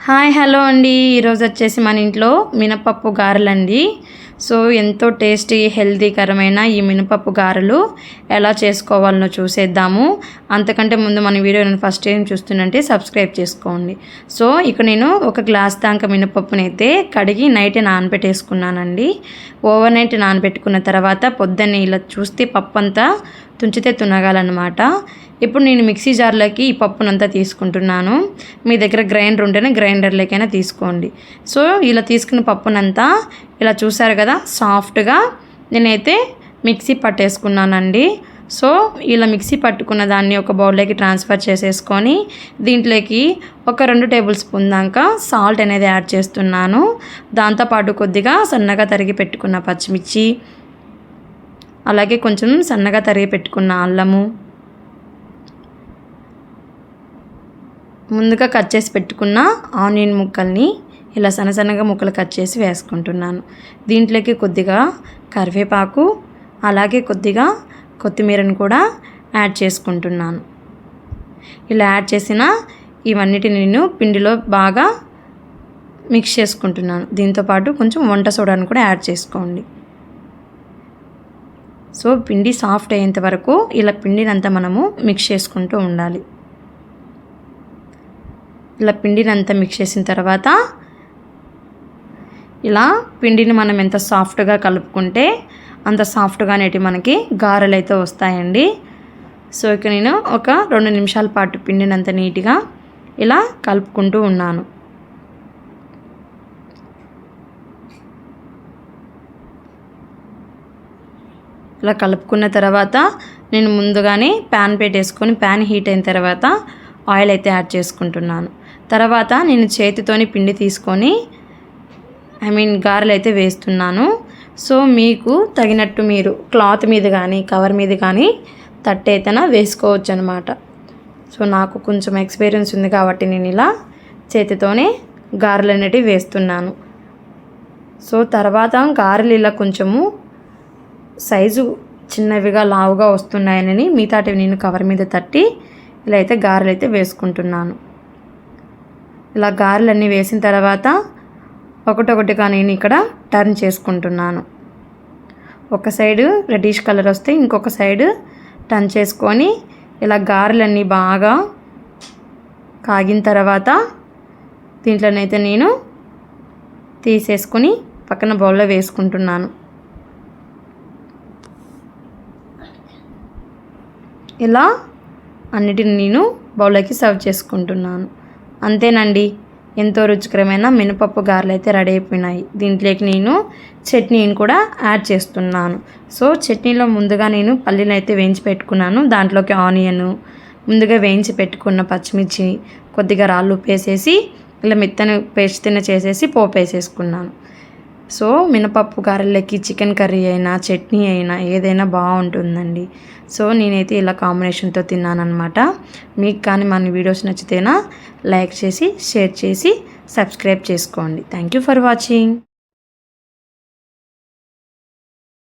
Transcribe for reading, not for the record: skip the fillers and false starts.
Hi hello అండి. ఈరోజు వచ్చేసి మన ఇంట్లో మినపప్పు గారెలండి. సో ఎంతో టేస్టీ హెల్తీకరమైన ఈ మినపప్పు గారెలు ఎలా చేసుకోవాలనో చూసేద్దాము. అంతకంటే ముందు మన వీడియోని ఫస్ట్ టైం చూస్తుంటే సబ్స్క్రైబ్ చేసుకోండి. సో ఇక నేను ఒక గ్లాస్ దాకా మినపప్పునైతే కడిగి నైట్ నానబెట్టేసుకున్నానండి. ఓవర్ నైట్ నానబెట్టుకున్న తర్వాత పొద్దున్నే ఇలా చూస్తే పప్పు అంతా తుంచితే తునగాలన్నమాట. ఇప్పుడు నేను మిక్సీ జార్లోకి ఈ పప్పునంతా తీసుకుంటున్నాను. మీ దగ్గర గ్రైండర్ ఉంటేనే గ్రైండర్లోకైనా తీసుకోండి. సో ఇలా తీసుకున్న పప్పునంతా ఇలా చూసారు కదా, సాఫ్ట్గా నేనైతే మిక్సీ పట్టేసుకున్నానండి. సో ఇలా మిక్సీ పట్టుకున్న దాన్ని ఒక బౌల్లోకి ట్రాన్స్ఫర్ చేసేసుకొని దీంట్లోకి ఒక 2 టేబుల్ స్పూన్ దాకా సాల్ట్ అనేది యాడ్ చేస్తున్నాను. దాంతోపాటు కొద్దిగా సన్నగా తరిగి పెట్టుకున్న పచ్చిమిర్చి, అలాగే కొంచెం సన్నగా తరిగి పెట్టుకున్న అల్లము, ముందుగా కట్ చేసి పెట్టుకున్న ఆనియన్ ముక్కల్ని ఇలా సన్నసన్నగా ముక్కలు కట్ చేసి వేసుకుంటున్నాను. దీంట్లోకి కొద్దిగా కరివేపాకు, అలాగే కొద్దిగా కొత్తిమీరను కూడా యాడ్ చేసుకుంటున్నాను. ఇలా యాడ్ చేసిన ఇవన్నిటిని నేను పిండిలో బాగా మిక్స్ చేసుకుంటున్నాను. దీంతోపాటు కొంచెం వంట సోడాను కూడా యాడ్ చేసుకోండి. సో పిండి సాఫ్ట్ అయ్యేంత వరకు ఇలా పిండినంతా మనము మిక్స్ చేసుకుంటూ ఉండాలి. ఇలా పిండినంతా మిక్స్ చేసిన తర్వాత ఇలా పిండిని మనం ఎంత సాఫ్ట్గా కలుపుకుంటే అంత సాఫ్ట్గా మనకి గారెలు అయితే వస్తాయండి. సో ఇక నేను ఒక 2 నిమిషాల పాటు పిండిని అంత నీట్గా ఇలా కలుపుకుంటూ ఉన్నాను. ఇలా కలుపుకున్న తర్వాత నేను ముందుగానే ప్యాన్ పెట్టేసుకొని ప్యాన్ హీట్ అయిన తర్వాత ఆయిల్ అయితే యాడ్ చేసుకుంటున్నాను. తర్వాత నేను చేతితోని పిండి తీసుకొని గారెలు అయితే వేస్తున్నాను. సో మీకు తగినట్టు మీరు క్లాత్ మీద కానీ కవర్ మీద కానీ తట్టేతన వేసుకోవచ్చు అనమాట. సో నాకు కొంచెం ఎక్స్పీరియన్స్ ఉంది కాబట్టి నేను ఇలా చేతితోనే గారెలు అనేటివి వేస్తున్నాను. సో తర్వాత గారెలు ఇలా కొంచెము సైజు చిన్నవిగా లావుగా వస్తున్నాయని మిగతాటివి నేను కవర్ మీద తట్టి ఇలా అయితే గారెలు అయితే వేసుకుంటున్నాను. ఇలా గారెలన్నీ వేసిన తర్వాత ఒకటొకటిగా నేను ఇక్కడ టర్న్ చేసుకుంటున్నాను. ఒక సైడు రెడ్డిష్ కలర్ వస్తే ఇంకొక సైడు టర్న్ చేసుకొని ఇలా గారెలన్నీ బాగా కాగిన తర్వాత దీంట్లోనైతే నేను తీసేసుకొని పక్కన బౌల్లో వేసుకుంటున్నాను. ఇలా అన్నిటిని నేను బౌల్లోకి సర్వ్ చేసుకుంటున్నాను. అంతేనండి, ఎంతో రుచికరమైన మినపప్పు గారెలు అయితే రెడీ అయిపోయినాయి. దీంట్లోకి నేను చట్నీని కూడా యాడ్ చేస్తున్నాను. సో చట్నీలో ముందుగా నేను పల్లీలు అయితే వేయించి పెట్టుకున్నాను. దాంట్లోకి ఆనియన్, ముందుగా వేయించి పెట్టుకున్న పచ్చిమిర్చి, కొద్దిగా రాళ్ళు ఉప్పు వేసేసి ఇలా మెత్తని పేస్ట్ చేసేసి పోపు వేసేసుకున్నాను. సో మినపప్పు గారెలకి చికెన్ కర్రీ అయినా చట్నీ అయినా ఏదైనా బాగుంటుందండి. సో నేనైతే ఇలా కాంబినేషన్తో తిన్నానమాట. మీకు కానీ మన వీడియోస్ నచ్చితేనా లైక్ చేసి షేర్ చేసి సబ్స్క్రైబ్ చేసుకోండి. Thank you for watching.